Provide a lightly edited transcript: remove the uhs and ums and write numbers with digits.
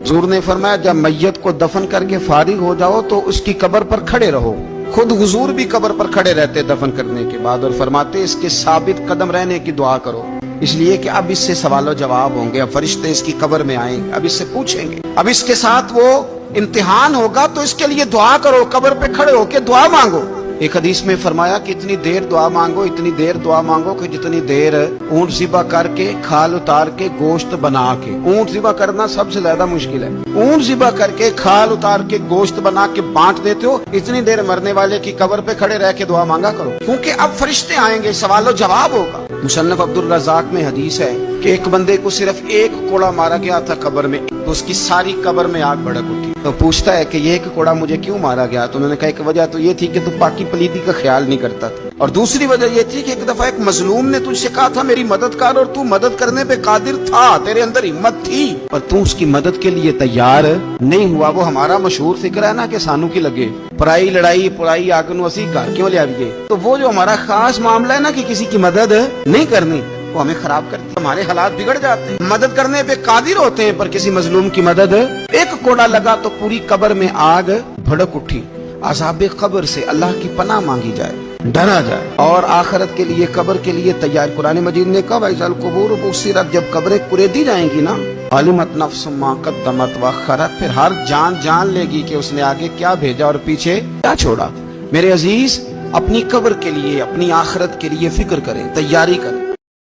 हुजूर ने फरमाया जब मैयत को दफन करके फारिग हो जाओ तो उसकी कब्र पर खड़े रहो। खुद हुजूर भी कब्र पर खड़े रहते दफन करने के बाद और फरमाते इसके साबित कदम रहने की दुआ करो, इसलिए कि अब इससे सवालों जवाब होंगे, अब फरिश्ते इसकी कब्र में आएंगे, अब इससे पूछेंगे, अब इसके साथ वो इम्तिहान होगा, तो इसके लिए दुआ करो, कब्र पे खड़े होके दुआ मांगो। एक हदीस में फरमाया कि इतनी देर दुआ मांगो, इतनी देर दुआ मांगो कि जितनी देर ऊंट ज़िबा करके खाल उतार के गोश्त बना के, ऊंट ज़िबा करना सबसे ज्यादा मुश्किल है, ऊंट ज़िबा करके खाल उतार के गोश्त बना के बांट देते हो, इतनी देर मरने वाले की कब्र पे खड़े रह के दुआ मांगा करो, क्योंकि अब फरिश्ते आएंगे, सवालो जवाब होगा। मुसन्नफ अब्दुल रज़ाक में हदीस है कि एक बंदे को सिर्फ एक कोड़ा मारा गया था कब्र में, तो उसकी सारी कब्र में आग भड़क उठी। तो पूछता है कि ये एक कोड़ा मुझे क्यों मारा गया? तो उन्होंने कहा एक वजह तो ये थी कि तू पाकी पलीदी का ख्याल नहीं करता था, और दूसरी वजह ये थी कि एक दफा एक मजलूम ने तुझसे कहा था मेरी मदद कर, और तू मदद करने पे कादिर था, तेरे अंदर हिम्मत थी, पर तू उसकी मदद के लिए तैयार नहीं हुआ। वो हमारा मशहूर फिक्र है ना कि सानू की लगे पराई लड़ाई पुराई आग नू असी घर क्यों ले आइए। तो वो जो हमारा खास मामला है ना कि किसी की मदद नहीं करनी, वो हमें खराब करती है, हमारे हालात बिगड़ जाते हैं। मदद करने पे कादिर होते हैं पर किसी मजलूम की मदद, एक कोड़ा लगा तो पूरी कब्र में आग भड़क उठी। अज़ाब कब्र से अल्लाह की पनाह मांगी जाए, डरा जाए और आखिरत के लिए कब्र के लिए तैयार। कुरान मजीद ने कहा वैज़ल कुबूर बुस्सिरत, जब कब्रें कुरेदी जाएंगी ना, अलिमत नफ्सुम मा क़द्दमत व अख़रत, फिर हर जान जान लेगी कि उसने आगे क्या भेजा और पीछे क्या छोड़ा। मेरे अजीज, अपनी कब्र के लिए अपनी आखिरत के लिए फिक्र करें, तैयारी करें।